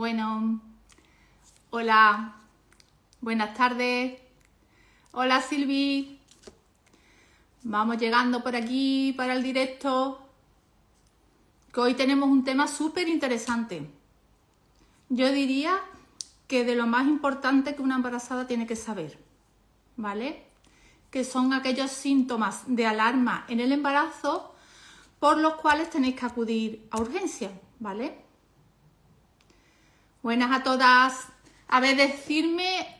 Bueno, hola, buenas tardes. Hola Silvi. Vamos llegando por aquí para el directo, que hoy tenemos un tema súper interesante. Yo diría que de lo más importante que una embarazada tiene que saber, ¿vale? Que son aquellos síntomas de alarma en el embarazo por los cuales tenéis que acudir a urgencias, ¿vale? Buenas a todas. A ver, decirme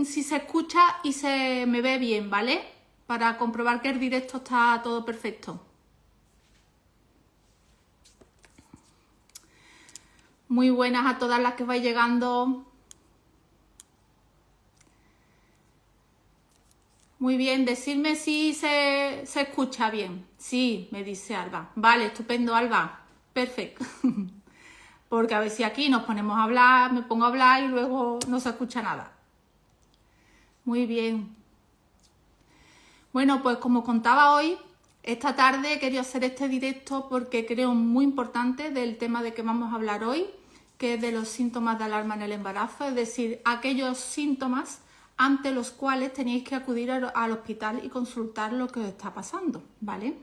si se escucha y se me ve bien, ¿vale? Para comprobar que el directo está todo perfecto. Muy buenas a todas las que vais llegando. Muy bien, decirme si se escucha bien. Sí, me dice Alba. Vale, estupendo, Alba. Perfecto. Porque a ver si aquí nos ponemos a hablar, me pongo a hablar y luego no se escucha nada. Muy bien. Bueno, pues como contaba hoy, esta tarde he querido hacer este directo porque creo muy importante del tema de que vamos a hablar hoy, que es de los síntomas de alarma en el embarazo, es decir, aquellos síntomas ante los cuales tenéis que acudir al hospital y consultar lo que os está pasando, ¿vale?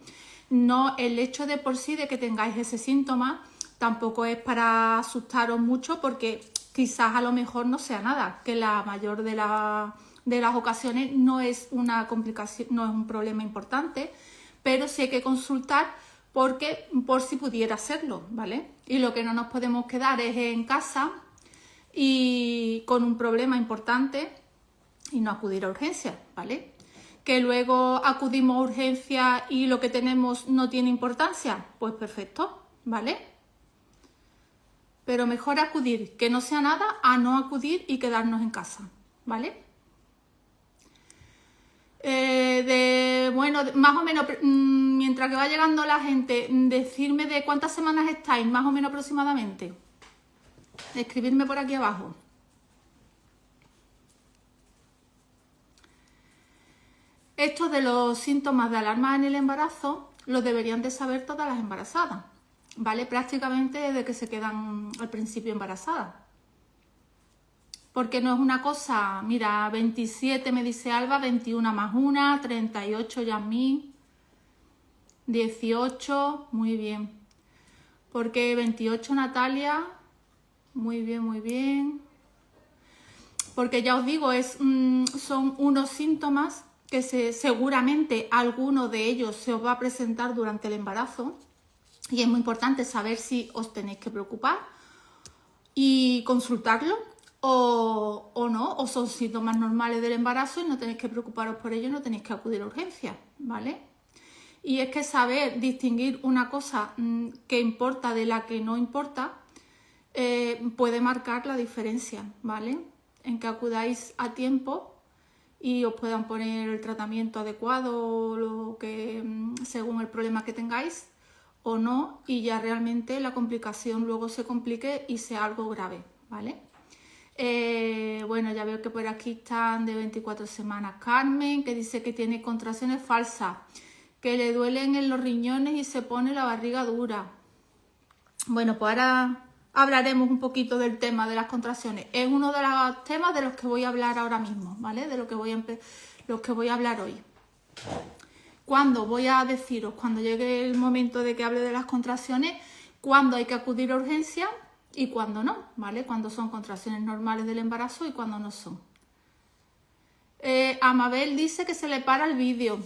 No el hecho de por sí de que tengáis ese síntoma tampoco es para asustaros mucho, porque quizás a lo mejor no sea nada, que la mayor de las ocasiones no es una complicación, no es un problema importante, pero sí hay que consultar porque por si pudiera serlo, ¿vale? Y lo que no nos podemos quedar es en casa y con un problema importante y no acudir a urgencias, ¿vale? Que luego acudimos a urgencias y lo que tenemos no tiene importancia, pues perfecto, ¿vale? Pero mejor acudir, que no sea nada, a no acudir y quedarnos en casa, ¿vale? Bueno, más o menos, mientras que va llegando la gente, decirme de cuántas semanas estáis, más o menos aproximadamente. Escribidme por aquí abajo. Estos de los síntomas de alarma en el embarazo los deberían de saber todas las embarazadas, ¿vale? Prácticamente desde que se quedan al principio embarazadas. Porque no es una cosa, mira, 27 me dice Alba, 21 más 1, 38 Yasmín, 18, muy bien. Porque 28 Natalia, muy bien, muy bien. Porque ya os digo, son unos síntomas que seguramente alguno de ellos se os va a presentar durante el embarazo y es muy importante saber si os tenéis que preocupar y consultarlo o no, o son síntomas normales del embarazo y no tenéis que preocuparos por ello, no tenéis que acudir a urgencias, ¿vale? Y es que saber distinguir una cosa que importa de la que no importa puede marcar la diferencia, ¿vale? En que acudáis a tiempo y os puedan poner el tratamiento adecuado lo que, según el problema que tengáis o no, y ya realmente la complicación luego se complique y sea algo grave, ¿vale? Bueno, ya veo que por aquí están de 24 semanas Carmen, que dice que tiene contracciones falsas, que le duelen en los riñones y se pone la barriga dura. Bueno, pues ahora hablaremos un poquito del tema de las contracciones. Es uno de los temas de los que voy a hablar ahora mismo, ¿vale? De lo que voy a hablar hoy. Cuando voy a deciros, cuando llegue el momento de que hable de las contracciones, cuándo hay que acudir a urgencia y cuándo no, ¿vale? Cuándo son contracciones normales del embarazo y cuándo no son. Amabel dice que se le para el vídeo.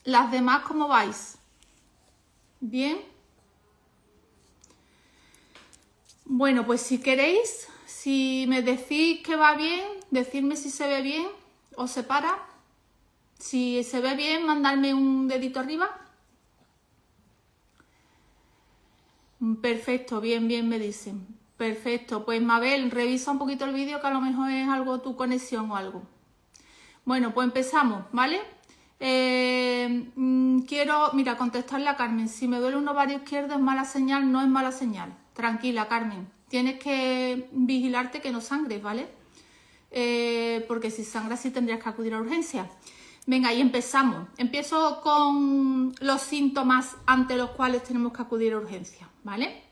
Las demás, ¿cómo vais? ¿Bien? Bueno, pues si queréis, si me decís que va bien, decidme si se ve bien o se para. Si se ve bien, mandarme un dedito arriba. Perfecto, bien, bien me dicen. Perfecto, pues Mabel, revisa un poquito el vídeo, que a lo mejor es algo tu conexión o algo. Bueno, pues empezamos, ¿vale? Quiero, contestarle a Carmen. Si me duele un ovario izquierdo es mala señal, no es mala señal. Tranquila, Carmen. Tienes que vigilarte que no sangres, ¿vale? Porque si sangras sí tendrías que acudir a urgencia. Venga, y empezamos. Empiezo con los síntomas ante los cuales tenemos que acudir a urgencia, ¿vale?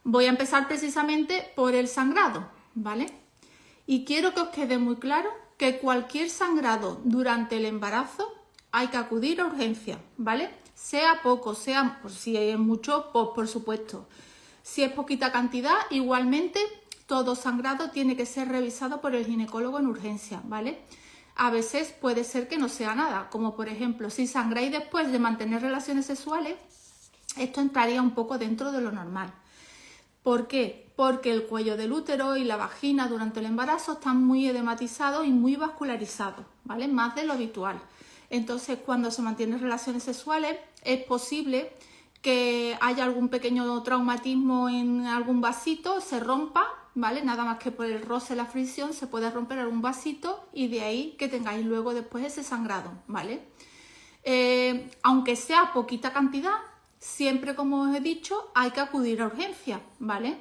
Voy a empezar precisamente por el sangrado, ¿vale? Y quiero que os quede muy claro que cualquier sangrado durante el embarazo hay que acudir a urgencia, ¿vale? Sea poco, sea, por si es mucho, pues por supuesto. Si es poquita cantidad, igualmente todo sangrado tiene que ser revisado por el ginecólogo en urgencia, ¿vale? A veces puede ser que no sea nada, como por ejemplo, si sangráis después de mantener relaciones sexuales, esto entraría un poco dentro de lo normal. ¿Por qué? Porque el cuello del útero y la vagina durante el embarazo están muy edematizados y muy vascularizados, ¿vale? Más de lo habitual. Entonces, cuando se mantienen relaciones sexuales, es posible que haya algún pequeño traumatismo en algún vasito, se rompa, ¿vale? Nada más que por el roce, la fricción, se puede romper algún vasito y de ahí que tengáis luego después ese sangrado, ¿vale? Aunque sea poquita cantidad, siempre, como os he dicho, hay que acudir a urgencia, ¿vale?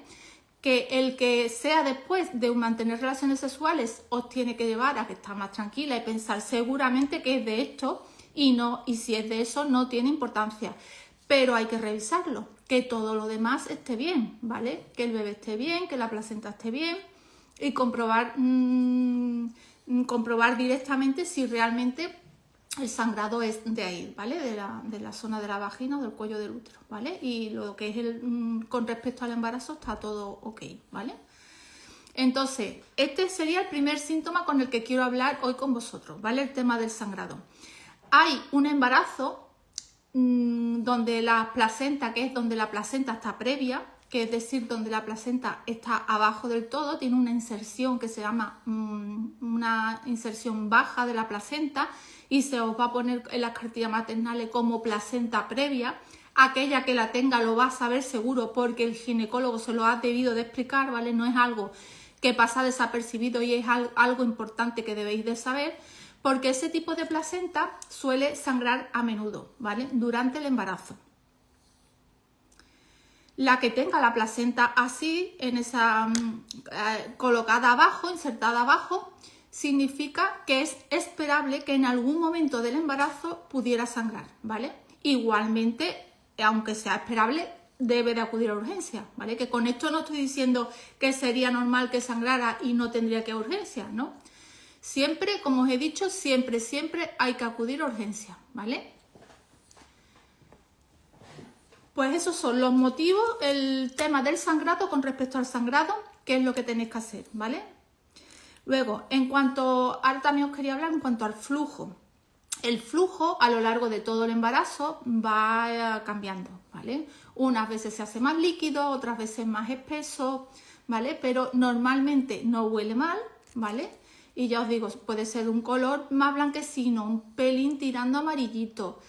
Que el que sea después de mantener relaciones sexuales os tiene que llevar a que estar más tranquila y pensar seguramente que es de esto y si es de eso no tiene importancia. Pero hay que revisarlo, que todo lo demás esté bien, ¿vale? Que el bebé esté bien, que la placenta esté bien y comprobar directamente si realmente el sangrado es de ahí, ¿vale? De la zona de la vagina o del cuello del útero, ¿vale? Y lo que es con respecto al embarazo está todo ok, ¿vale? Entonces, este sería el primer síntoma con el que quiero hablar hoy con vosotros, ¿vale? El tema del sangrado. Hay un embarazo donde la placenta, que es donde la placenta está previa, que es decir, donde la placenta está abajo del todo, tiene una inserción que se llama una inserción baja de la placenta y se os va a poner en las cartillas maternales como placenta previa. Aquella que la tenga lo va a saber seguro porque el ginecólogo se lo ha debido de explicar, ¿vale? No es algo que pasa desapercibido y es algo importante que debéis de saber, porque ese tipo de placenta suele sangrar a menudo, ¿vale? Durante el embarazo. La que tenga la placenta así, en esa colocada abajo, insertada abajo, significa que es esperable que en algún momento del embarazo pudiera sangrar, ¿vale? Igualmente, aunque sea esperable, debe de acudir a urgencia, ¿vale? Que con esto no estoy diciendo que sería normal que sangrara y no tendría que ir a urgencia, ¿no? Siempre, como os he dicho, siempre hay que acudir a urgencia, ¿vale? Pues esos son los motivos, el tema del sangrado con respecto al sangrado, que es lo que tenéis que hacer, ¿vale? Luego, ahora también os quería hablar en cuanto al flujo. El flujo a lo largo de todo el embarazo va cambiando, ¿vale? Unas veces se hace más líquido, otras veces más espeso, ¿vale? Pero normalmente no huele mal, ¿vale? Y ya os digo, puede ser de un color más blanquecino, un pelín tirando amarillito,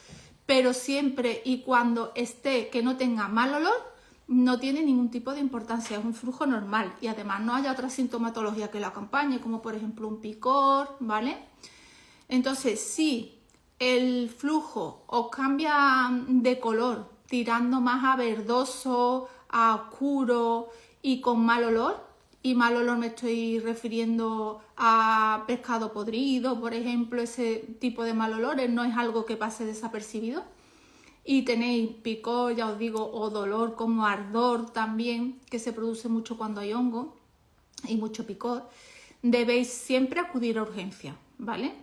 pero siempre y cuando esté que no tenga mal olor, no tiene ningún tipo de importancia, es un flujo normal y además no haya otra sintomatología que lo acompañe, como por ejemplo un picor, ¿vale? Entonces, si el flujo os cambia de color, tirando más a verdoso, a oscuro y con mal olor, y mal olor me estoy refiriendo a pescado podrido, por ejemplo, ese tipo de mal olores, no es algo que pase desapercibido. Y tenéis picor, ya os digo, o dolor como ardor también, que se produce mucho cuando hay hongo y mucho picor, debéis siempre acudir a urgencia, ¿vale?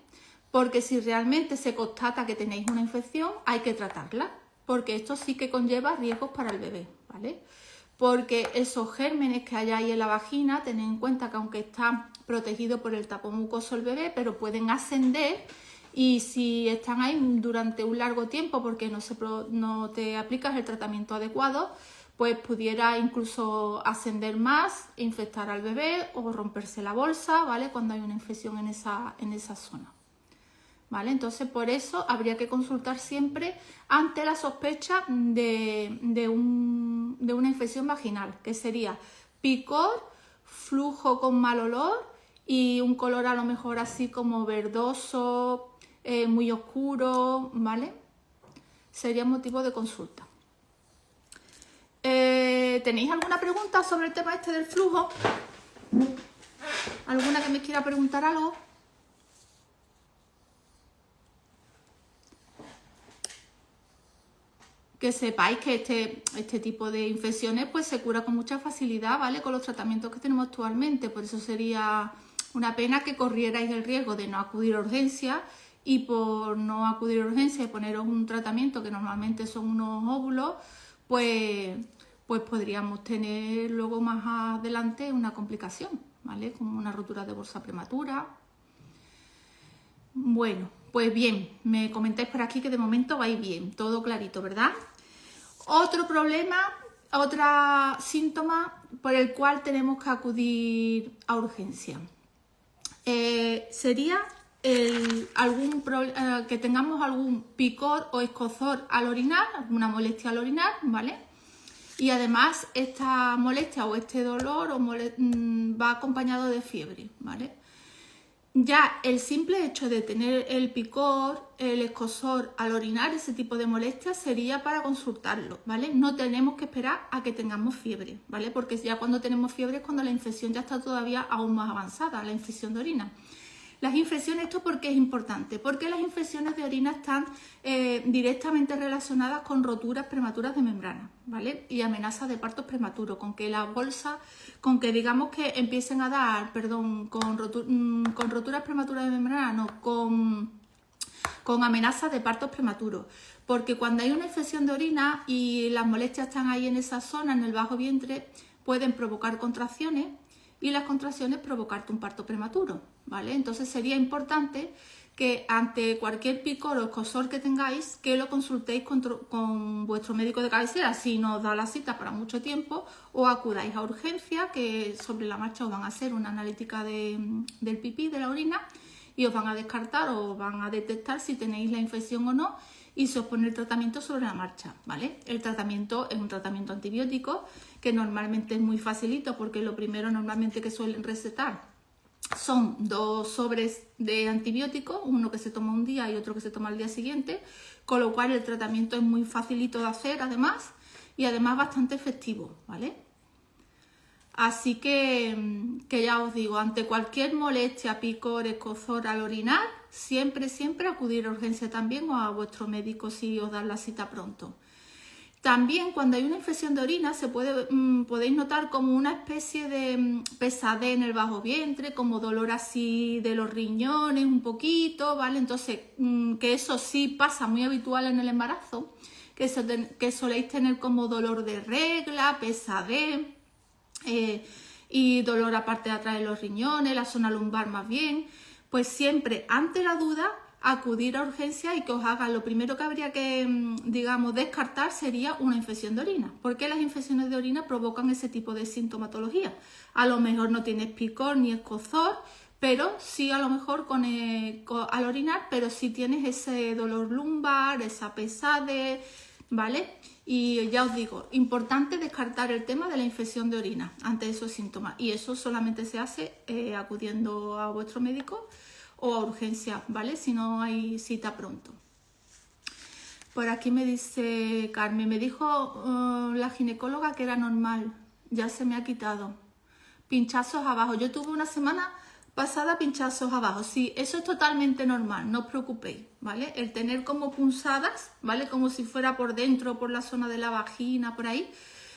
Porque si realmente se constata que tenéis una infección, hay que tratarla, porque esto sí que conlleva riesgos para el bebé, ¿vale? Porque esos gérmenes que hay ahí en la vagina, tened en cuenta que aunque está protegido por el tapón mucoso el bebé, pero pueden ascender y si están ahí durante un largo tiempo porque no te aplicas el tratamiento adecuado, pues pudiera incluso ascender más, infectar al bebé o romperse la bolsa, ¿vale? Cuando hay una infección en esa zona. ¿Vale? Entonces, por eso habría que consultar siempre ante la sospecha de una infección vaginal, que sería picor, flujo con mal olor y un color a lo mejor así como verdoso, muy oscuro, ¿vale? Sería motivo de consulta. ¿Tenéis alguna pregunta sobre el tema este del flujo? ¿Alguna que me quiera preguntar algo? que sepáis que este tipo de infecciones pues se cura con mucha facilidad, ¿vale? Con los tratamientos que tenemos actualmente. Por eso sería una pena que corrierais el riesgo de no acudir a urgencia, y por no acudir a urgencia y poneros un tratamiento que normalmente son unos óvulos, pues podríamos tener luego más adelante una complicación, ¿vale? Como una rotura de bolsa prematura. Bueno, pues bien, me comentáis por aquí que de momento vais bien, todo clarito, ¿verdad? Otro problema, otro síntoma por el cual tenemos que acudir a urgencia. Sería que tengamos algún picor o escozor al orinar, alguna molestia al orinar, ¿vale? Y además esta molestia o este dolor va acompañado de fiebre, ¿vale? Ya el simple hecho de tener el picor, el escozor al orinar, ese tipo de molestias, sería para consultarlo, ¿vale? No tenemos que esperar a que tengamos fiebre, ¿vale? Porque ya cuando tenemos fiebre es cuando la infección ya está todavía aún más avanzada, la infección de orina. Las infecciones, ¿esto por qué es importante? Porque las infecciones de orina están directamente relacionadas con roturas prematuras de membrana, ¿vale? Y amenazas de partos prematuros, con que la bolsa, con que digamos que empiecen a dar, perdón, con roturas prematuras de membrana, no, con amenazas de partos prematuros. Porque cuando hay una infección de orina y las molestias están ahí en esa zona, en el bajo vientre, pueden provocar contracciones, y las contracciones provocarte un parto prematuro, ¿vale? Entonces sería importante que ante cualquier picor o escozor que tengáis, que lo consultéis con vuestro médico de cabecera, si no os da la cita para mucho tiempo, o acudáis a urgencia, que sobre la marcha os van a hacer una analítica del pipí, de la orina, y os van a descartar o van a detectar si tenéis la infección o no, y se os pone el tratamiento sobre la marcha, ¿vale? El tratamiento es un tratamiento antibiótico que normalmente es muy facilito, porque lo primero normalmente que suelen recetar son 2 sobres de antibióticos, uno que se toma un día y otro que se toma al día siguiente, con lo cual el tratamiento es muy facilito de hacer además, y además bastante efectivo, ¿vale? Así que ya os digo, ante cualquier molestia, picor, escozor al orinar, siempre acudir a urgencia también, o a vuestro médico si os dan la cita pronto. También cuando hay una infección de orina podéis notar como una especie de pesadez en el bajo vientre, como dolor así de los riñones un poquito, ¿vale? Entonces, que eso sí pasa muy habitual en el embarazo, que soléis tener como dolor de regla, pesadez, y dolor a parte de atrás de los riñones, la zona lumbar más bien, pues siempre ante la duda acudir a urgencia, y que os hagan, lo primero que habría que, digamos, descartar sería una infección de orina, porque las infecciones de orina provocan ese tipo de sintomatología. A lo mejor no tienes picor ni escozor, pero sí a lo mejor al orinar, pero sí tienes ese dolor lumbar, esa pesadez, ¿vale? Y ya os digo, importante descartar el tema de la infección de orina ante esos síntomas, y eso solamente se hace acudiendo a vuestro médico o a urgencia, ¿vale? Si no hay cita pronto. Por aquí me dice Carmen, me dijo la ginecóloga que era normal, ya se me ha quitado. Pinchazos abajo, yo tuve una semana pasada pinchazos abajo, sí, eso es totalmente normal, no os preocupéis, ¿vale? El tener como punzadas, ¿vale? Como si fuera por dentro, por la zona de la vagina, por ahí,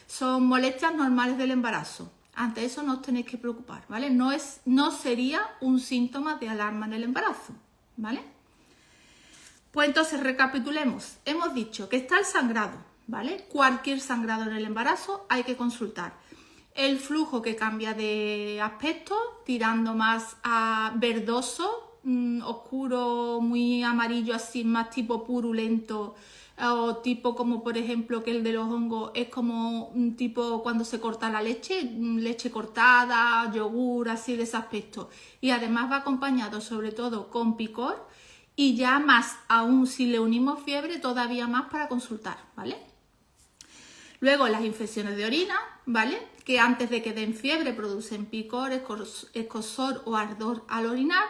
son molestias normales del embarazo. Ante eso no os tenéis que preocupar, ¿vale? No sería un síntoma de alarma en el embarazo, ¿vale? Pues entonces recapitulemos. Hemos dicho que está el sangrado, ¿vale? Cualquier sangrado en el embarazo hay que consultar. El flujo que cambia de aspecto, tirando más a verdoso, oscuro, muy amarillo, así más tipo purulento, o tipo como por ejemplo que el de los hongos es como un tipo cuando se corta la leche, leche cortada, yogur, así de ese aspecto. Y además va acompañado sobre todo con picor, y ya más aún si le unimos fiebre, todavía más para consultar, ¿vale? Luego las infecciones de orina, ¿vale? Que antes de que den fiebre producen picor, escozor o ardor al orinar,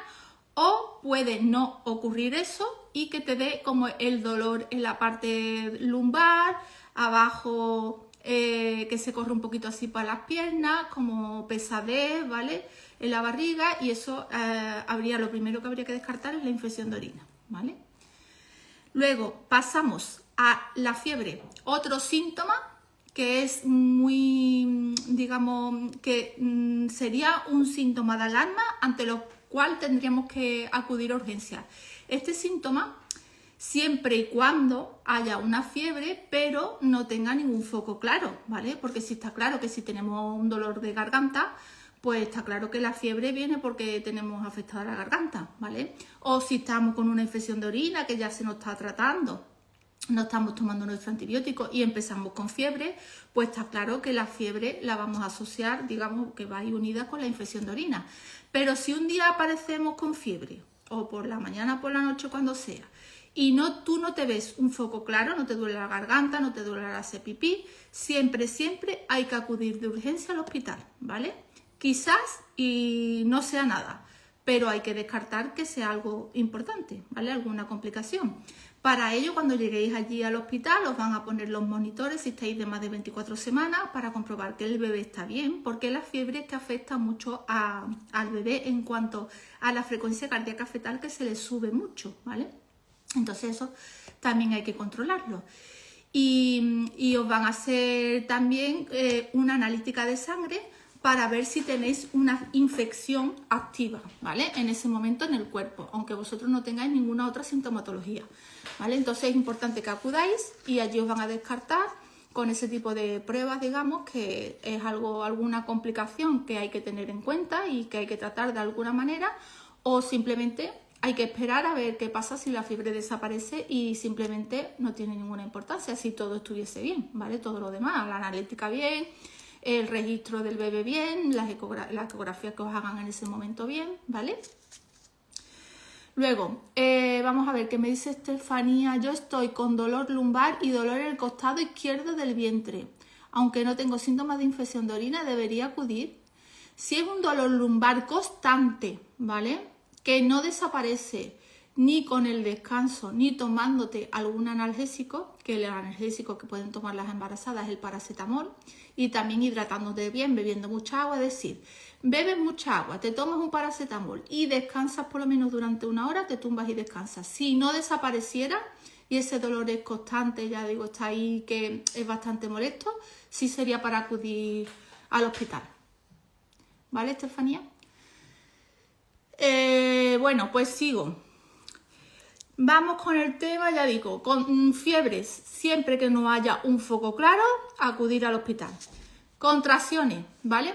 o puede no ocurrir eso y que te dé como el dolor en la parte lumbar, abajo que se corre un poquito así para las piernas, como pesadez, ¿vale? En la barriga, y eso lo primero que habría que descartar es la infección de orina, ¿vale? Luego pasamos a la fiebre. Otro síntoma que es muy, digamos, que sería un síntoma de alarma ante lo cual tendríamos que acudir a urgencias. Este síntoma, siempre y cuando haya una fiebre, pero no tenga ningún foco claro, ¿vale? Porque si está claro que si tenemos un dolor de garganta, pues está claro que la fiebre viene porque tenemos afectada la garganta, ¿vale? O si estamos con una infección de orina que ya se nos está tratando, no estamos tomando nuestro antibiótico y empezamos con fiebre, pues está claro que la fiebre la vamos a asociar, digamos, que va a ir unida con la infección de orina. Pero si un día aparecemos con fiebre, o por la mañana o por la noche, cuando sea, y tú no te ves un foco claro, no te duele la garganta, no te duele hacer pipí, siempre hay que acudir de urgencia al hospital, ¿vale? Quizás y no sea nada, pero hay que descartar que sea algo importante, ¿vale? Alguna complicación. Para ello, cuando lleguéis allí al hospital, os van a poner los monitores si estáis de más de 24 semanas para comprobar que el bebé está bien, porque la fiebre es que afecta mucho al bebé en cuanto a la frecuencia cardíaca fetal, que se le sube mucho, ¿vale? Entonces eso también hay que controlarlo. Y os van a hacer también una analítica de sangre para ver si tenéis una infección activa, ¿vale? En ese momento en el cuerpo, aunque vosotros no tengáis ninguna otra sintomatología, ¿vale? Entonces es importante que acudáis y allí os van a descartar con ese tipo de pruebas, digamos, que es alguna complicación que hay que tener en cuenta y que hay que tratar de alguna manera, o simplemente hay que esperar a ver qué pasa si la fiebre desaparece y simplemente no tiene ninguna importancia, si todo estuviese bien, ¿vale? Todo lo demás, la analítica bien, el registro del bebé bien, la ecografía que os hagan en ese momento bien, ¿vale? Luego, vamos a ver qué me dice Estefanía. Yo estoy con dolor lumbar y dolor en el costado izquierdo del vientre. Aunque no tengo síntomas de infección de orina, ¿debería acudir? Si es un dolor lumbar constante, ¿vale? Que no desaparece ni con el descanso, ni tomándote algún analgésico, que el analgésico que pueden tomar las embarazadas es el paracetamol, y también hidratándote bien, bebiendo mucha agua, es decir, bebes mucha agua, te tomas un paracetamol y descansas por lo menos durante una hora, te tumbas y descansas. Si no desapareciera y ese dolor es constante, ya digo, está ahí que es bastante molesto, sí sería para acudir al hospital. ¿Vale, Estefanía? Bueno, pues sigo. Vamos con el tema, ya digo, con fiebres, siempre que no haya un foco claro, acudir al hospital. Contracciones, ¿vale?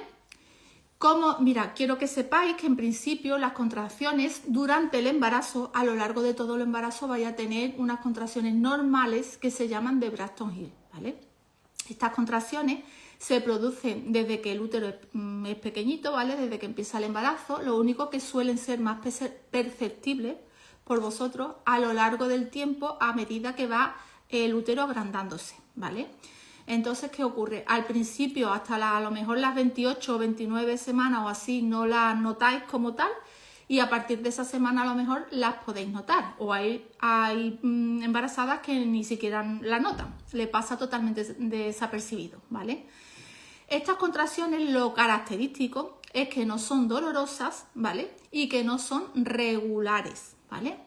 Mira, quiero que sepáis que en principio las contracciones durante el embarazo, a lo largo de todo el embarazo, vaya a tener unas contracciones normales que se llaman de Braxton Hill, ¿vale? Estas contracciones se producen desde que el útero es pequeñito, ¿vale? Desde que empieza el embarazo, lo único que suelen ser más perceptibles por vosotros a lo largo del tiempo a medida que va el útero agrandándose, ¿vale? Entonces, ¿qué ocurre? Al principio, hasta a lo mejor las 28 o 29 semanas o así, no las notáis como tal, y a partir de esa semana a lo mejor las podéis notar, o hay embarazadas que ni siquiera la notan, le pasa totalmente desapercibido, ¿vale? Estas contracciones, lo característico es que no son dolorosas, ¿vale? Y que no son regulares, ¿vale?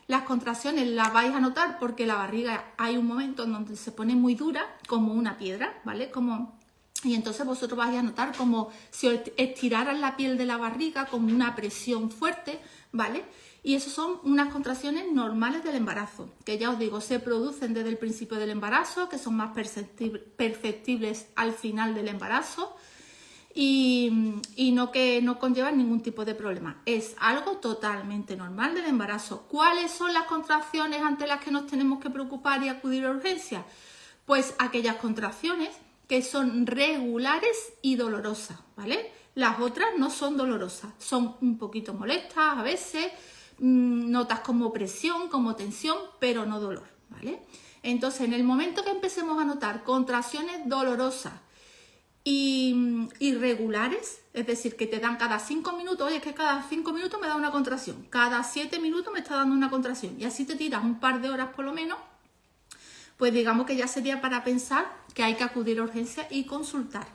Las contracciones las vais a notar porque la barriga hay un momento en donde se pone muy dura, como una piedra, ¿vale? Y entonces vosotros vais a notar como si os estiraran la piel de la barriga, como una presión fuerte, ¿vale? Y eso son unas contracciones normales del embarazo, que ya os digo, se producen desde el principio del embarazo, que son más perceptibles al final del embarazo, y que no conllevan ningún tipo de problema. Es algo totalmente normal del embarazo. ¿Cuáles son las contracciones ante las que nos tenemos que preocupar y acudir a urgencias? Pues aquellas contracciones que son regulares y dolorosas, ¿vale? Las otras no son dolorosas, son un poquito molestas a veces, notas como presión, como tensión, pero no dolor, ¿vale? Entonces, en el momento que empecemos a notar contracciones dolorosas y irregulares, es decir, que te dan cada 5 minutos, oye, es que cada 5 minutos me da una contracción, cada 7 minutos me está dando una contracción, y así te tiras un par de horas por lo menos, pues digamos que ya sería para pensar que hay que acudir a urgencias y consultar.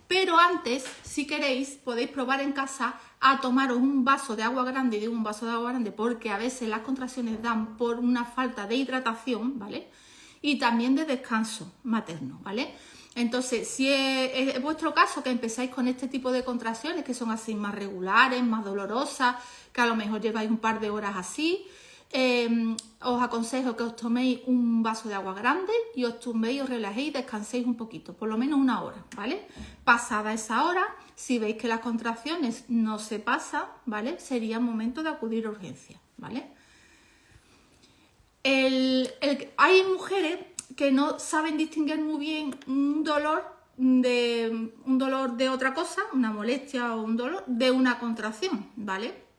Pero antes, si queréis, podéis probar en casa a tomaros un vaso de agua grande, digo un vaso de agua grande porque a veces las contracciones dan por una falta de hidratación, ¿vale? y también de descanso materno, ¿vale? Entonces, si es vuestro caso que empezáis con este tipo de contracciones que son así más regulares, más dolorosas, que a lo mejor lleváis un par de horas así, os aconsejo que os toméis un vaso de agua grande y os tumbéis, os relajéis y descanséis un poquito, por lo menos una hora, ¿vale? Pasada esa hora, si veis que las contracciones no se pasan, ¿vale? Sería momento de acudir a urgencias, ¿vale? Hay mujeres que no saben distinguir muy bien un dolor de otra cosa, una molestia o un dolor, de una contracción, ¿vale?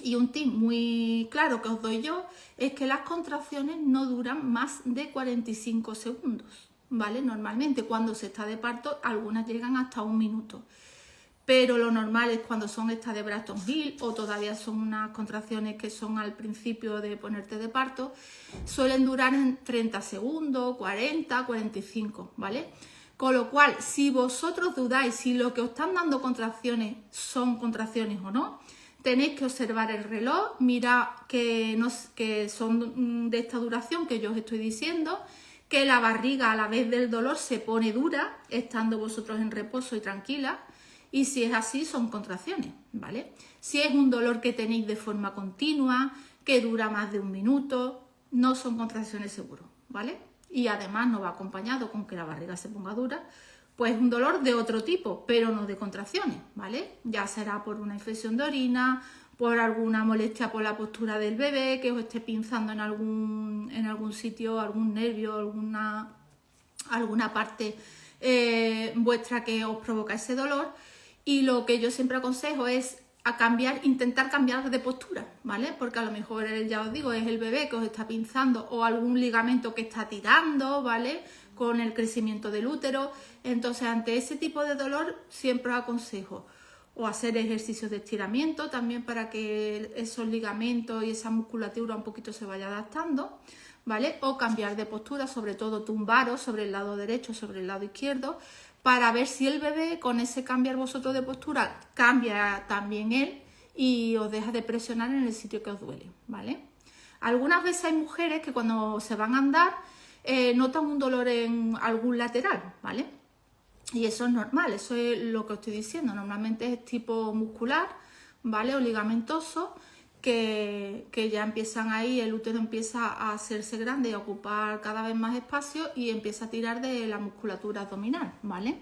Y un tip muy claro que os doy yo es que las contracciones no duran más de 45 segundos, ¿vale? Normalmente cuando se está de parto algunas llegan hasta 1 minuto, pero lo normal es cuando son estas de Braxton Hill o todavía son unas contracciones que son al principio de ponerte de parto, suelen durar en 30 segundos, 40, 45, ¿vale? Con lo cual, si vosotros dudáis si lo que os están dando contracciones son contracciones o no, tenéis que observar el reloj, mirad que son de esta duración que yo os estoy diciendo, que la barriga a la vez del dolor se pone dura, estando vosotros en reposo y tranquila, y si es así son contracciones, ¿vale? Si es un dolor que tenéis de forma continua, que dura más de 1 minuto, no son contracciones seguro, ¿vale? Y además no va acompañado con que la barriga se ponga dura, pues un dolor de otro tipo, pero no de contracciones, ¿vale? Ya será por una infección de orina, por alguna molestia por la postura del bebé, que os esté pinzando en algún sitio, algún nervio, alguna parte vuestra que os provoca ese dolor. Y lo que yo siempre aconsejo es intentar cambiar de postura, ¿vale? Porque a lo mejor, ya os digo, es el bebé que os está pinzando o algún ligamento que está tirando, ¿vale? Con el crecimiento del útero. Entonces, ante ese tipo de dolor, siempre os aconsejo o hacer ejercicios de estiramiento también para que esos ligamentos y esa musculatura un poquito se vaya adaptando, ¿vale? O cambiar de postura, sobre todo tumbaros sobre el lado derecho, sobre el lado izquierdo, para ver si el bebé, con ese cambiar vosotros de postura, cambia también él y os deja de presionar en el sitio que os duele, ¿vale? Algunas veces hay mujeres que cuando se van a andar notan un dolor en algún lateral, ¿vale? Y eso es normal, eso es lo que os estoy diciendo. Normalmente es tipo muscular, ¿vale? O ligamentoso, que ya empiezan ahí, el útero empieza a hacerse grande y a ocupar cada vez más espacio y empieza a tirar de la musculatura abdominal, ¿vale?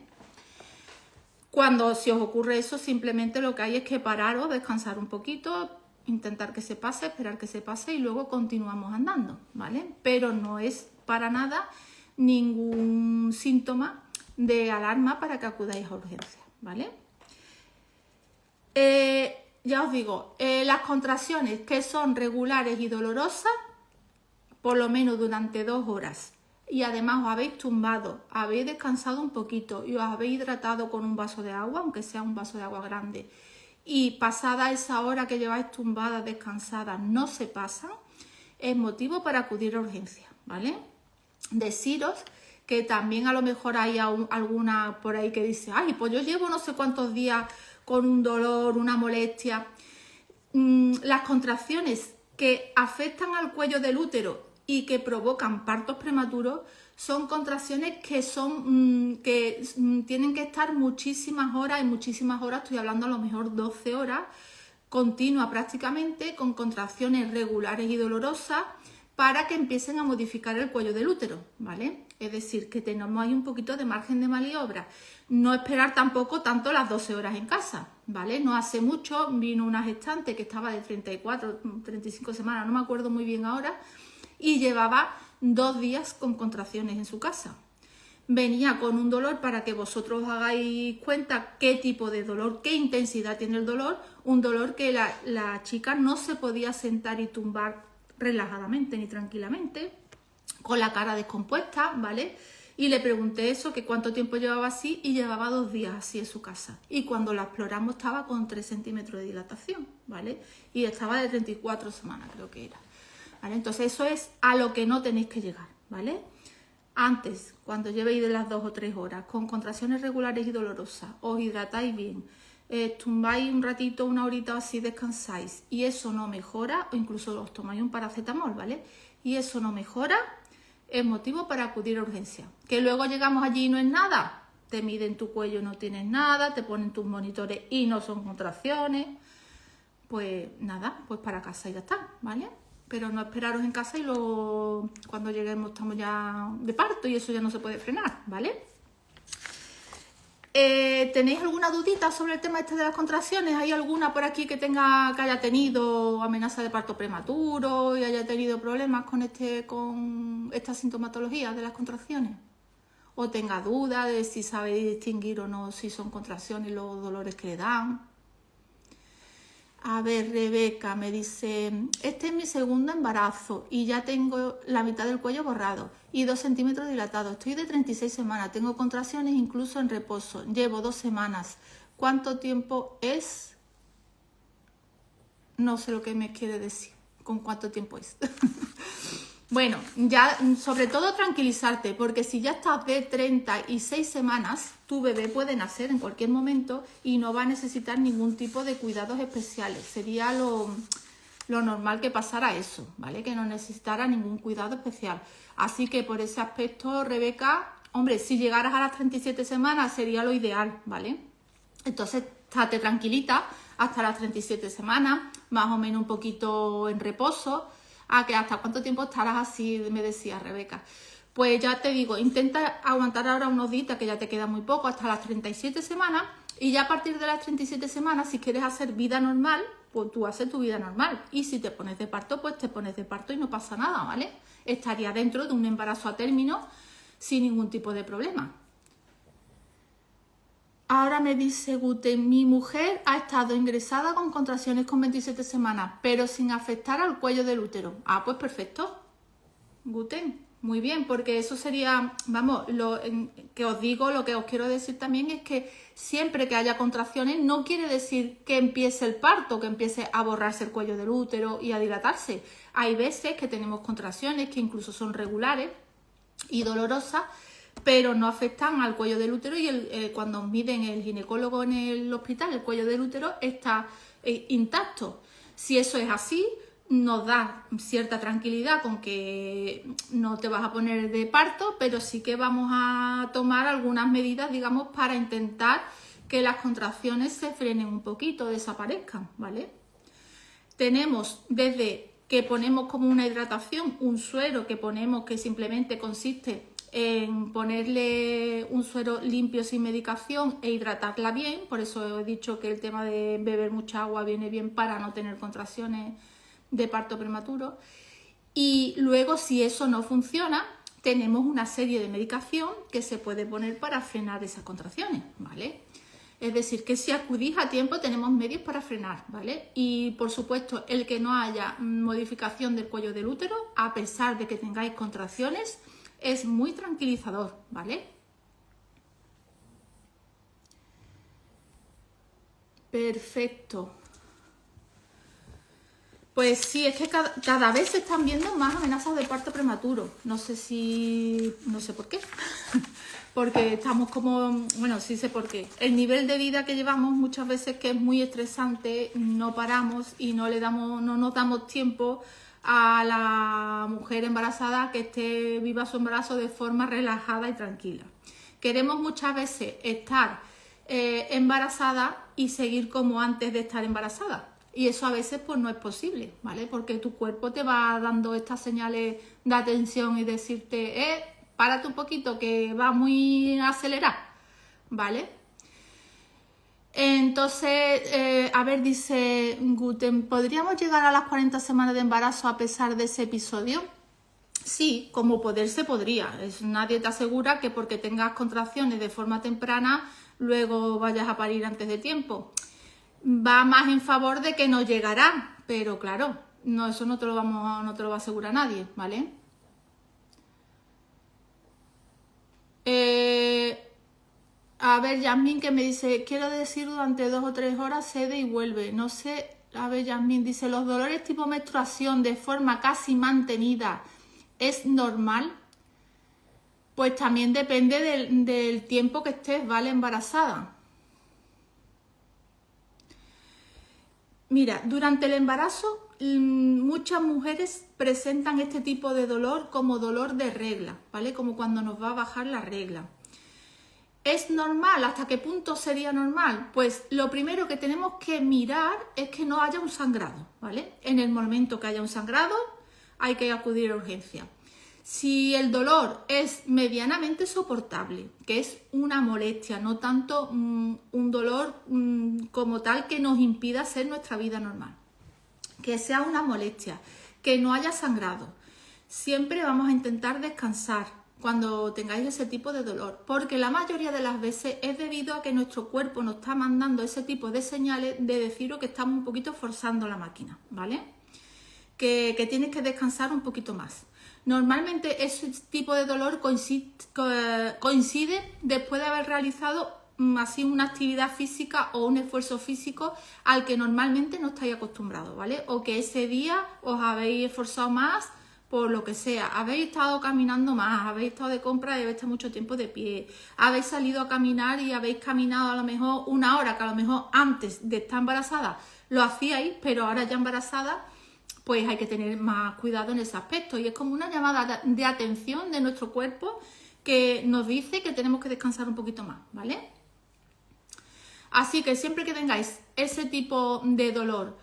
Cuando si os ocurre eso, simplemente lo que hay es que pararos, descansar un poquito, intentar que se pase, esperar que se pase y luego continuamos andando, ¿vale? Pero no es para nada ningún síntoma de alarma para que acudáis a urgencias, ¿vale? Ya os digo, las contracciones que son regulares y dolorosas, por lo menos durante 2 horas, y además os habéis tumbado, habéis descansado un poquito y os habéis hidratado con un vaso de agua, aunque sea un vaso de agua grande, y pasada esa hora que lleváis tumbadas, descansadas, no se pasan, es motivo para acudir a urgencias, ¿vale? Deciros que también a lo mejor hay alguna por ahí que dice, ay, pues yo llevo no sé cuántos días con un dolor, una molestia. Las contracciones que afectan al cuello del útero y que provocan partos prematuros son contracciones que tienen que estar muchísimas horas, estoy hablando a lo mejor 12 horas, continua prácticamente, con contracciones regulares y dolorosas, para que empiecen a modificar el cuello del útero, ¿vale? Es decir, que tenemos ahí un poquito de margen de maniobra. No esperar tampoco tanto las 12 horas en casa, ¿vale? No hace mucho vino una gestante que estaba de 34, 35 semanas, no me acuerdo muy bien ahora, y llevaba 2 días con contracciones en su casa. Venía con un dolor, para que vosotros os hagáis cuenta qué tipo de dolor, qué intensidad tiene el dolor, un dolor que la chica no se podía sentar y tumbar relajadamente ni tranquilamente, con la cara descompuesta, ¿vale? Y le pregunté eso, que cuánto tiempo llevaba así, y llevaba 2 días así en su casa. Y cuando la exploramos estaba con 3 centímetros de dilatación, ¿vale? Y estaba de 34 semanas, creo que era, ¿vale? Entonces eso es a lo que no tenéis que llegar, ¿vale? Antes, cuando llevéis de las 2 o 3 horas, con contracciones regulares y dolorosas, os hidratáis bien, tumbáis un ratito, una horita así, descansáis, y eso no mejora, o incluso os tomáis un paracetamol, ¿vale? Y eso no mejora, es motivo para acudir a urgencia. Que luego llegamos allí y no es nada. Te miden tu cuello y no tienes nada, te ponen tus monitores y no son contracciones. Pues nada, pues para casa y ya está, ¿vale? Pero no esperaros en casa y luego cuando lleguemos estamos ya de parto y eso ya no se puede frenar, ¿vale? ¿Tenéis alguna dudita sobre el tema este de las contracciones? ¿Hay alguna por aquí que haya tenido amenaza de parto prematuro y haya tenido problemas con esta sintomatología de las contracciones? ¿O tenga dudas de si sabe distinguir o no si son contracciones y los dolores que le dan? A ver, Rebeca me dice, este es mi segundo embarazo y ya tengo la mitad del cuello borrado y 2 centímetros dilatados. Estoy de 36 semanas, tengo contracciones incluso en reposo. Llevo 2 semanas. ¿Cuánto tiempo es? No sé lo que me quiere decir. ¿Con cuánto tiempo es? Bueno, ya sobre todo tranquilizarte, porque si ya estás de 36 semanas, tu bebé puede nacer en cualquier momento y no va a necesitar ningún tipo de cuidados especiales. Sería lo normal que pasara eso, ¿vale? Que no necesitara ningún cuidado especial. Así que por ese aspecto, Rebeca, hombre, si llegaras a las 37 semanas sería lo ideal, ¿vale? Entonces, estate tranquilita hasta las 37 semanas, más o menos un poquito en reposo. Que ¿hasta cuánto tiempo estarás así? Me decía Rebeca. Pues ya te digo, intenta aguantar ahora unos días, que ya te queda muy poco, hasta las 37 semanas. Y ya a partir de las 37 semanas, si quieres hacer vida normal, pues tú haces tu vida normal. Y si te pones de parto, pues te pones de parto y no pasa nada, ¿vale? Estaría dentro de un embarazo a término sin ningún tipo de problema. Ahora me dice Guten, mi mujer ha estado ingresada con contracciones con 27 semanas, pero sin afectar al cuello del útero. Pues perfecto. Guten, muy bien, porque eso sería, vamos, que os digo, lo que os quiero decir también es que siempre que haya contracciones no quiere decir que empiece el parto, que empiece a borrarse el cuello del útero y a dilatarse. Hay veces que tenemos contracciones que incluso son regulares y dolorosas, pero no afectan al cuello del útero y cuando miden el ginecólogo en el hospital, el cuello del útero está intacto. Si eso es así, nos da cierta tranquilidad con que no te vas a poner de parto, pero sí que vamos a tomar algunas medidas, digamos, para intentar que las contracciones se frenen un poquito, desaparezcan, ¿vale? Tenemos desde que ponemos como una hidratación, un suero que ponemos que simplemente consiste en ponerle un suero limpio sin medicación e hidratarla bien. Por eso he dicho que el tema de beber mucha agua viene bien para no tener contracciones de parto prematuro. Y luego, si eso no funciona, tenemos una serie de medicación que se puede poner para frenar esas contracciones, ¿vale? Es decir, que si acudís a tiempo tenemos medios para frenar, ¿vale? Y por supuesto, el que no haya modificación del cuello del útero, a pesar de que tengáis contracciones, es muy tranquilizador, ¿vale? Perfecto. Pues sí, es que cada vez se están viendo más amenazas de parto prematuro. No sé por qué. Porque estamos como, bueno, sí sé por qué. El nivel de vida que llevamos muchas veces que es muy estresante, no paramos y no nos damos tiempo a la mujer embarazada que viva su embarazo de forma relajada y tranquila. Queremos muchas veces estar embarazada y seguir como antes de estar embarazada. Y eso a veces pues no es posible, ¿vale? Porque tu cuerpo te va dando estas señales de atención y decirte, párate un poquito que va muy acelerado, ¿vale? Entonces, a ver, dice Guten, ¿podríamos llegar a las 40 semanas de embarazo a pesar de ese episodio? Sí, como poder se podría. Nadie te asegura que porque tengas contracciones de forma temprana, luego vayas a parir antes de tiempo. Va más en favor de que no llegará, pero claro, no, eso no te lo va a asegurar nadie, ¿vale? A ver, Yasmín que me dice, quiero decir durante 2 o 3 horas cede y vuelve. No sé, a ver, Yasmín dice, los dolores tipo menstruación de forma casi mantenida, ¿es normal? Pues también depende del tiempo que estés, ¿vale? Embarazada. Mira, durante el embarazo muchas mujeres presentan este tipo de dolor como dolor de regla, ¿vale? Como cuando nos va a bajar la regla. ¿Es normal? ¿Hasta qué punto sería normal? Pues lo primero que tenemos que mirar es que no haya un sangrado, ¿vale? En el momento que haya un sangrado hay que acudir a urgencia. Si el dolor es medianamente soportable, que es una molestia, no tanto un dolor como tal que nos impida hacer nuestra vida normal, que sea una molestia, que no haya sangrado, siempre vamos a intentar descansar cuando tengáis ese tipo de dolor, porque la mayoría de las veces es debido a que nuestro cuerpo nos está mandando ese tipo de señales de deciros que estamos un poquito forzando la máquina, ¿vale? Que tienes que descansar un poquito más. Normalmente ese tipo de dolor coincide después de haber realizado así una actividad física o un esfuerzo físico al que normalmente no estáis acostumbrados, ¿vale? O que ese día os habéis esforzado más por lo que sea, habéis estado caminando más, habéis estado de compra y habéis estado mucho tiempo de pie, habéis salido a caminar y habéis caminado a lo mejor una hora, que a lo mejor antes de estar embarazada lo hacíais, pero ahora ya embarazada, pues hay que tener más cuidado en ese aspecto. Y es como una llamada de atención de nuestro cuerpo que nos dice que tenemos que descansar un poquito más, ¿vale? Así que siempre que tengáis ese tipo de dolor,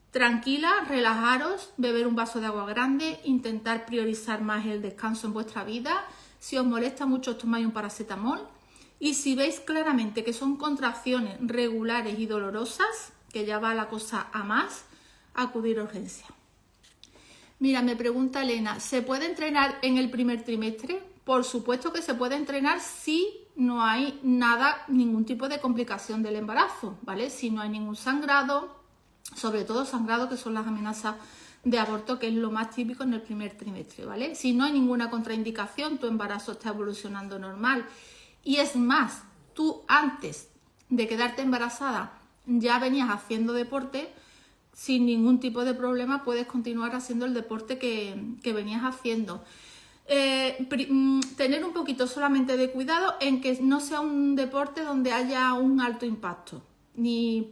tranquila, relajaros, beber un vaso de agua grande, intentar priorizar más el descanso en vuestra vida. Si os molesta mucho, os tomáis un paracetamol. Y si veis claramente que son contracciones regulares y dolorosas, que ya va la cosa a más, acudir a urgencia. Mira, me pregunta Elena, ¿se puede entrenar en el primer trimestre? Por supuesto que se puede entrenar si no hay nada, ningún tipo de complicación del embarazo, ¿vale? Si no hay ningún sangrado, sobre todo sangrado, que son las amenazas de aborto, que es lo más típico en el primer trimestre, ¿vale? Si no hay ninguna contraindicación, tu embarazo está evolucionando normal. Y es más, tú antes de quedarte embarazada ya venías haciendo deporte, sin ningún tipo de problema puedes continuar haciendo el deporte que venías haciendo. Tener un poquito solamente de cuidado en que no sea un deporte donde haya un alto impacto, ni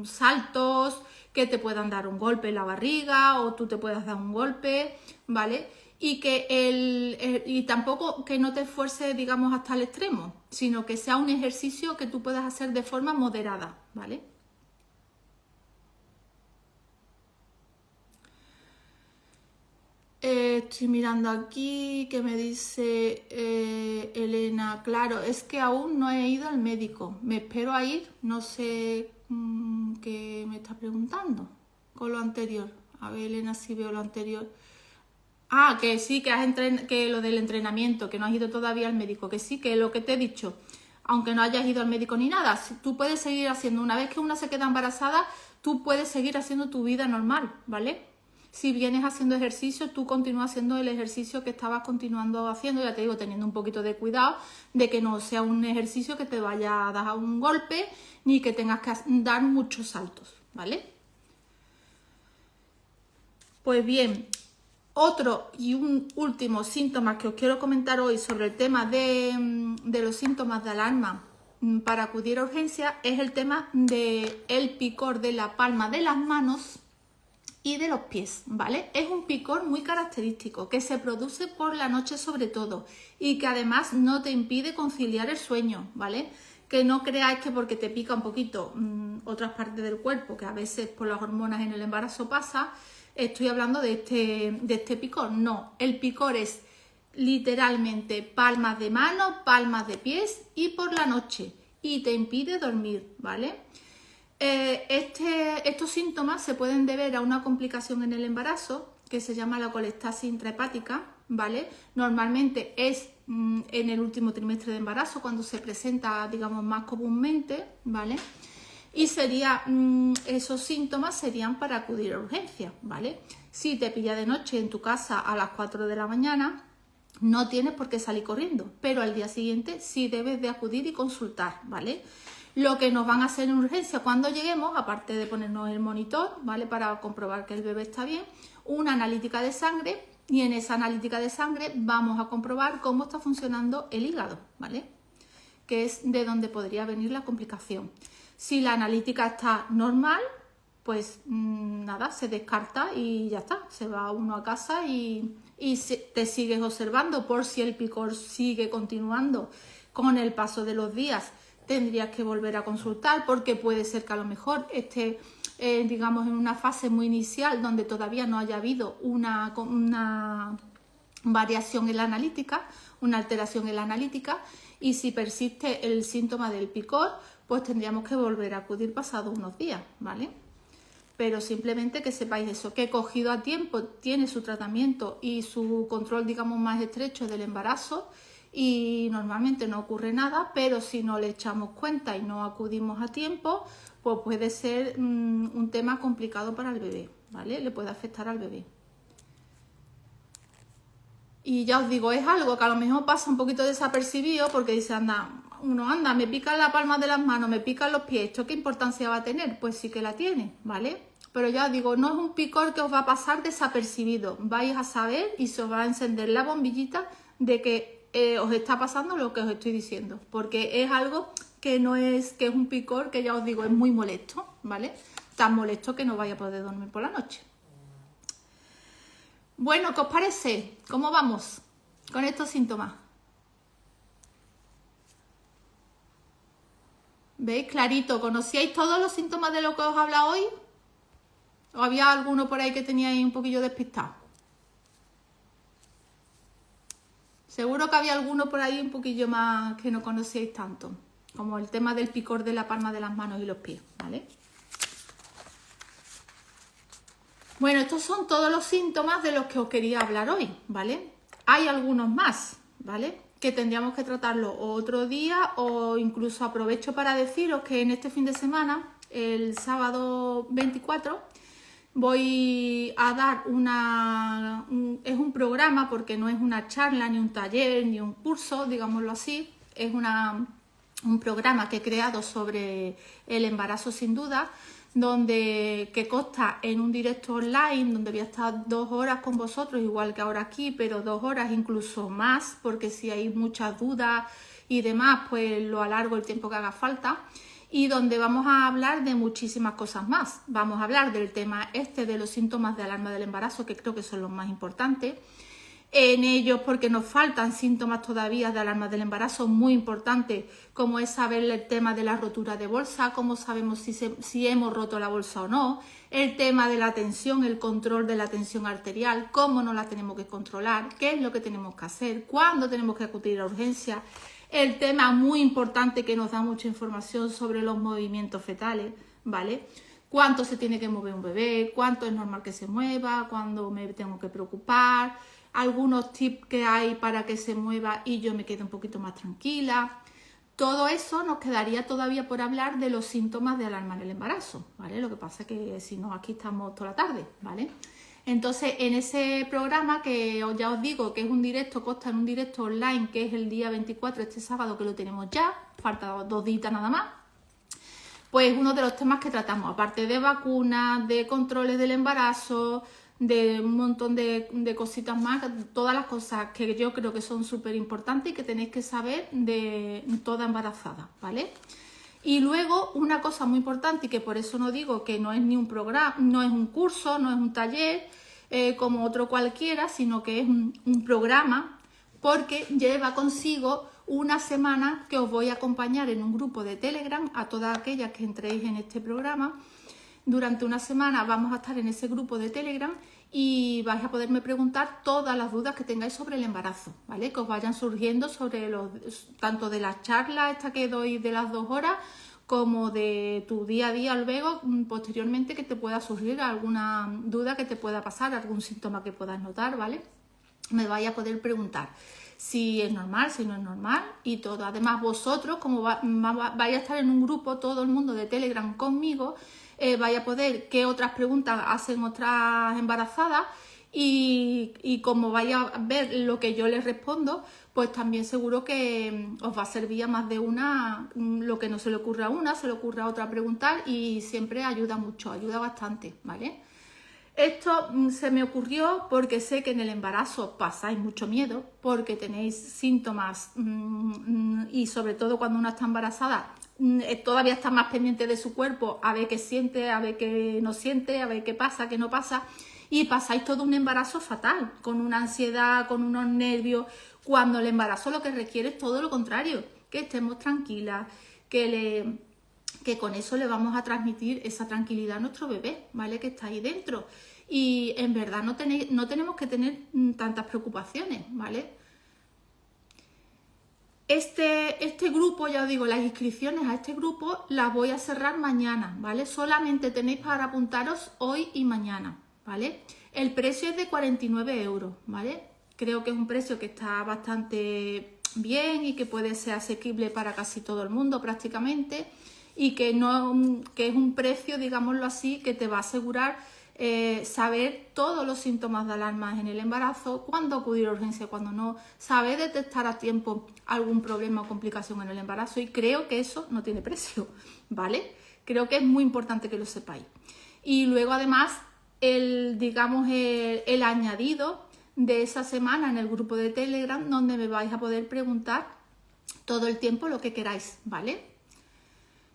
saltos que te puedan dar un golpe en la barriga o tú te puedas dar un golpe, ¿vale? Y y tampoco que no te esfuerces, digamos, hasta el extremo, sino que sea un ejercicio que tú puedas hacer de forma moderada, ¿vale? Estoy mirando aquí que me dice Elena, claro, es que aún no he ido al médico, me espero a ir, no sé qué me está preguntando con lo anterior. A ver, Elena, si veo lo anterior. Ah, que sí, que lo del entrenamiento, que no has ido todavía al médico, que sí, que lo que te he dicho, aunque no hayas ido al médico ni nada, tú puedes seguir haciendo, una vez que una se queda embarazada, tú puedes seguir haciendo tu vida normal, ¿vale? Si vienes haciendo ejercicio, tú continúas haciendo el ejercicio que estabas continuando haciendo, ya te digo, teniendo un poquito de cuidado de que no sea un ejercicio que te vaya a dar un golpe ni que tengas que dar muchos saltos, ¿vale? Pues bien, otro y un último síntoma que os quiero comentar hoy sobre el tema de los síntomas de alarma para acudir a urgencia es el tema del picor de la palma de las manos y de los pies, ¿vale? Es un picor muy característico que se produce por la noche sobre todo y que además no te impide conciliar el sueño, ¿vale? Que no creáis que porque te pica un poquito otras partes del cuerpo, que a veces por las hormonas en el embarazo pasa, estoy hablando de este picor. No, el picor es literalmente palmas de mano, palmas de pies y por la noche y te impide dormir, ¿vale? Estos síntomas se pueden deber a una complicación en el embarazo que se llama la colestasis intrahepática, ¿vale? Normalmente es en el último trimestre de embarazo cuando se presenta, digamos, más comúnmente, ¿vale? Y esos síntomas serían para acudir a urgencia, ¿vale? Si te pilla de noche en tu casa a las 4 de la mañana, no tienes por qué salir corriendo, pero al día siguiente sí debes de acudir y consultar, ¿vale? Lo que nos van a hacer en urgencia cuando lleguemos, aparte de ponernos el monitor, ¿vale? Para comprobar que el bebé está bien, una analítica de sangre y en esa analítica de sangre vamos a comprobar cómo está funcionando el hígado, ¿vale? Que es de donde podría venir la complicación. Si la analítica está normal, pues nada, se descarta y ya está, se va uno a casa y te sigues observando por si el picor sigue continuando con el paso de los días. Tendrías que volver a consultar porque puede ser que a lo mejor esté, digamos, en una fase muy inicial donde todavía no haya habido una variación en la analítica, una alteración en la analítica, y si persiste el síntoma del picor, pues tendríamos que volver a acudir pasados unos días, ¿vale? Pero simplemente que sepáis eso, que cogido a tiempo tiene su tratamiento y su control, digamos, más estrecho del embarazo y normalmente no ocurre nada, pero si no le echamos cuenta y no acudimos a tiempo, pues puede ser un tema complicado para el bebé, ¿vale? Le puede afectar al bebé. Y ya os digo, es algo que a lo mejor pasa un poquito desapercibido porque dice, uno anda, me pican la palma de las manos, me pican los pies, ¿esto qué importancia va a tener? Pues sí que la tiene, ¿vale? Pero ya os digo, no es un picor que os va a pasar desapercibido, vais a saber y se os va a encender la bombillita de que os está pasando lo que os estoy diciendo, porque es algo que no es, que es un picor que ya os digo, es muy molesto, ¿vale? Tan molesto que no vais a poder dormir por la noche. Bueno, ¿qué os parece? ¿Cómo vamos con estos síntomas? ¿Veis? Clarito, ¿conocíais todos los síntomas de lo que os he hablado hoy? ¿O había alguno por ahí que teníais un poquillo despistado? Seguro que había alguno por ahí un poquillo más que no conocíais tanto, como el tema del picor de la palma de las manos y los pies, ¿vale? Bueno, estos son todos los síntomas de los que os quería hablar hoy, ¿vale? Hay algunos más, ¿vale? Que tendríamos que tratarlo otro día o incluso aprovecho para deciros que en este fin de semana, el sábado 24, voy a dar es un programa porque no es una charla, ni un taller, ni un curso, digámoslo así, es un programa que he creado sobre el embarazo sin duda, que consta en un directo online donde voy a estar 2 horas con vosotros, igual que ahora aquí, pero 2 horas incluso más, porque si hay muchas dudas y demás, pues lo alargo el tiempo que haga falta, y donde vamos a hablar de muchísimas cosas más. Vamos a hablar del tema de los síntomas de alarma del embarazo, que creo que son los más importantes. En ellos, porque nos faltan síntomas todavía de alarma del embarazo muy importantes, como es saber el tema de la rotura de bolsa, cómo sabemos si hemos roto la bolsa o no, el tema de la tensión, el control de la tensión arterial, cómo no la tenemos que controlar, qué es lo que tenemos que hacer, cuándo tenemos que acudir a urgencia, el tema muy importante que nos da mucha información sobre los movimientos fetales, ¿vale? Cuánto se tiene que mover un bebé, cuánto es normal que se mueva, cuándo me tengo que preocupar, algunos tips que hay para que se mueva y yo me quede un poquito más tranquila. Todo eso nos quedaría todavía por hablar de los síntomas de alarma en el embarazo, ¿vale? Lo que pasa es que si no, aquí estamos toda la tarde, ¿vale? Entonces, en ese programa que ya os digo que es un directo, consta en un directo online, que es el día 24, este sábado, que lo tenemos ya, falta 2 días nada más, pues uno de los temas que tratamos, aparte de vacunas, de controles del embarazo, de un montón de cositas más, todas las cosas que yo creo que son súper importantes y que tenéis que saber de toda embarazada, ¿vale? Y luego una cosa muy importante y que por eso no digo que no es ni un programa, no es un curso, no es un taller como otro cualquiera, sino que es un programa porque lleva consigo una semana que os voy a acompañar en un grupo de Telegram a todas aquellas que entréis en este programa. Durante una semana vamos a estar en ese grupo de Telegram y vais a poderme preguntar todas las dudas que tengáis sobre el embarazo, ¿vale? Que os vayan surgiendo sobre tanto de las charlas esta que doy de las 2 horas, como de tu día a día luego, posteriormente, que te pueda surgir alguna duda que te pueda pasar, algún síntoma que puedas notar, ¿vale? Me vais a poder preguntar si es normal, si no es normal y todo. Además, vosotros, como vais a estar en un grupo, todo el mundo de Telegram conmigo, vais a poder qué otras preguntas hacen otras embarazadas y como vais a ver lo que yo les respondo, pues también seguro que os va a servir a más de una, lo que no se le ocurra a una, se le ocurra a otra preguntar y siempre ayuda mucho, ayuda bastante, ¿vale? Esto se me ocurrió porque sé que en el embarazo pasáis mucho miedo, porque tenéis síntomas y sobre todo cuando una está embarazada todavía está más pendiente de su cuerpo, a ver qué siente, a ver qué no siente, a ver qué pasa, qué no pasa, y pasáis todo un embarazo fatal, con una ansiedad, con unos nervios, cuando el embarazo lo que requiere es todo lo contrario, que estemos tranquilas, que con eso le vamos a transmitir esa tranquilidad a nuestro bebé, ¿vale? Que está ahí dentro. Y en verdad no tenemos que tener tantas preocupaciones, ¿vale? Este grupo, ya os digo, las inscripciones a este grupo las voy a cerrar mañana, ¿vale? Solamente tenéis para apuntaros hoy y mañana, ¿vale? El precio es de 49 euros, ¿vale? Creo que es un precio que está bastante bien y que puede ser asequible para casi todo el mundo prácticamente, y que es un precio, digámoslo así, que te va a asegurar saber todos los síntomas de alarma en el embarazo, cuándo acudir a urgencia, cuándo no, saber detectar a tiempo algún problema o complicación en el embarazo, y creo que eso no tiene precio, ¿vale? Creo que es muy importante que lo sepáis. Y luego además el añadido de esa semana en el grupo de Telegram, donde me vais a poder preguntar todo el tiempo lo que queráis, ¿vale?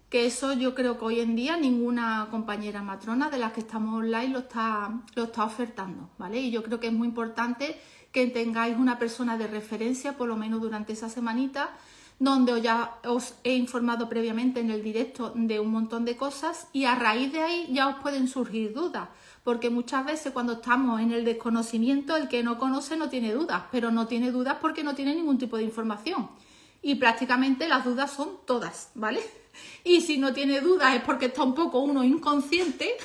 Que eso yo creo que hoy en día ninguna compañera matrona de las que estamos online lo está ofertando, ¿vale? Y yo creo que es muy importante que tengáis una persona de referencia, por lo menos durante esa semanita, donde ya os he informado previamente en el directo de un montón de cosas, y a raíz de ahí ya os pueden surgir dudas, porque muchas veces cuando estamos en el desconocimiento, el que no conoce no tiene dudas, pero no tiene dudas porque no tiene ningún tipo de información. Y prácticamente las dudas son todas, ¿vale? Y si no tiene dudas es porque está un poco uno inconsciente,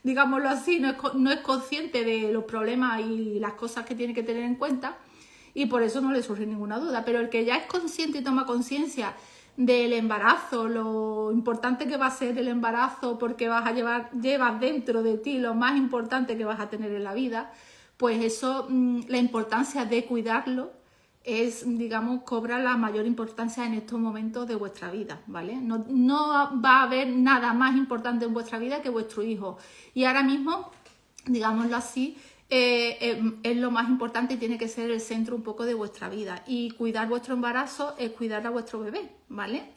digámoslo así, no es consciente de los problemas y las cosas que tiene que tener en cuenta, y por eso no le surge ninguna duda. Pero el que ya es consciente y toma conciencia del embarazo, lo importante que va a ser el embarazo, porque llevas dentro de ti lo más importante que vas a tener en la vida, pues eso, la importancia de cuidarlo cobra la mayor importancia en estos momentos de vuestra vida, ¿vale? No va a haber nada más importante en vuestra vida que vuestro hijo. Y ahora mismo, digámoslo así, es lo más importante y tiene que ser el centro un poco de vuestra vida. Y cuidar vuestro embarazo es cuidar a vuestro bebé, ¿vale?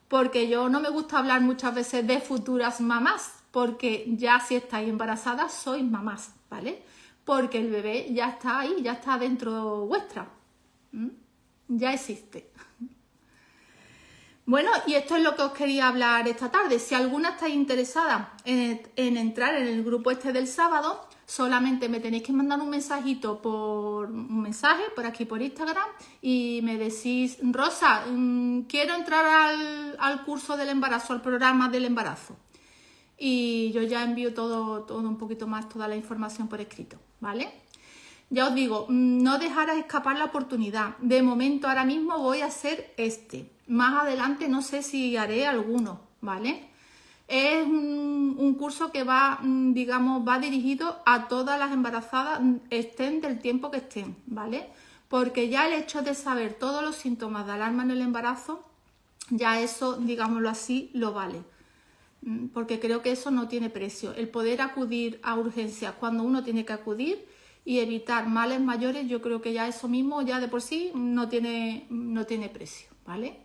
Porque yo no me gusta hablar muchas veces de futuras mamás, porque ya si estáis embarazadas sois mamás, ¿vale? Porque el bebé ya está ahí, ya está dentro vuestra. Ya existe. Bueno, y esto es lo que os quería hablar esta tarde. Si alguna estáis interesada en entrar en el grupo este del sábado, solamente me tenéis que mandar un mensajito por aquí por Instagram, y me decís: Rosa, quiero entrar al curso del embarazo, al programa del embarazo. Y yo ya envío todo un poquito más, toda la información por escrito, ¿vale? Ya os digo, no dejaros escapar la oportunidad. De momento, ahora mismo voy a hacer este. Más adelante no sé si haré alguno, ¿vale? Es un curso que va dirigido a todas las embarazadas, estén del tiempo que estén, ¿vale? Porque ya el hecho de saber todos los síntomas de alarma en el embarazo, ya eso, digámoslo así, lo vale. Porque creo que eso no tiene precio. El poder acudir a urgencias cuando uno tiene que acudir y evitar males mayores, yo creo que ya eso mismo, ya de por sí, no tiene precio, ¿vale?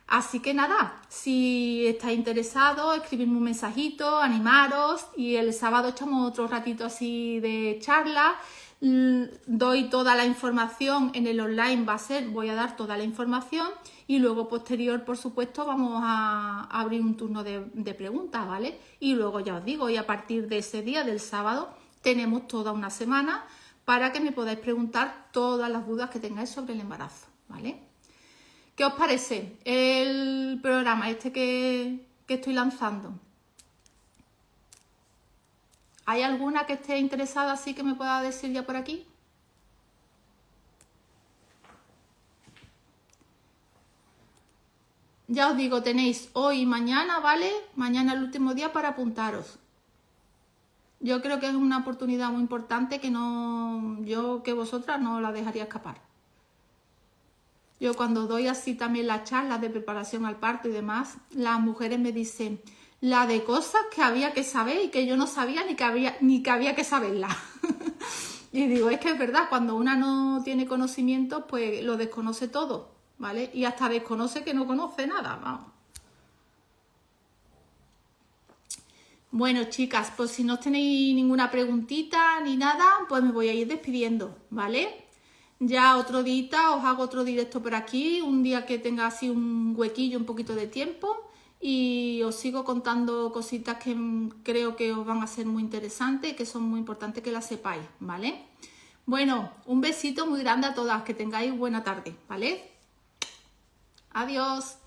Así que nada, si estáis interesados, escribidme un mensajito, animaros, y el sábado echamos otro ratito así de charla. Doy toda la información en el online, voy a dar toda la información, y luego posterior, por supuesto, vamos a abrir un turno de preguntas, ¿vale? Y luego ya os digo, y a partir de ese día, del sábado, tenemos toda una semana para que me podáis preguntar todas las dudas que tengáis sobre el embarazo, ¿vale? ¿Qué os parece el programa este que estoy lanzando? ¿Hay alguna que esté interesada así que me pueda decir ya por aquí? Ya os digo, tenéis hoy y mañana, ¿vale? Mañana es el último día para apuntaros. Yo creo que es una oportunidad muy importante que vosotras no la dejaría escapar. Yo cuando doy así también las charlas de preparación al parto y demás, las mujeres me dicen la de cosas que había que saber y que yo no sabía ni que había que saberlas. Y digo, es que es verdad, cuando una no tiene conocimiento, pues lo desconoce todo, ¿vale? Y hasta desconoce que no conoce nada, vamos. Bueno, chicas, pues si no tenéis ninguna preguntita ni nada, pues me voy a ir despidiendo, ¿vale? Ya otro día os hago otro directo por aquí, un día que tenga así un huequillo, un poquito de tiempo, y os sigo contando cositas que creo que os van a ser muy interesantes y que son muy importantes que las sepáis, ¿vale? Bueno, un besito muy grande a todas, que tengáis buena tarde, ¿vale? Adiós.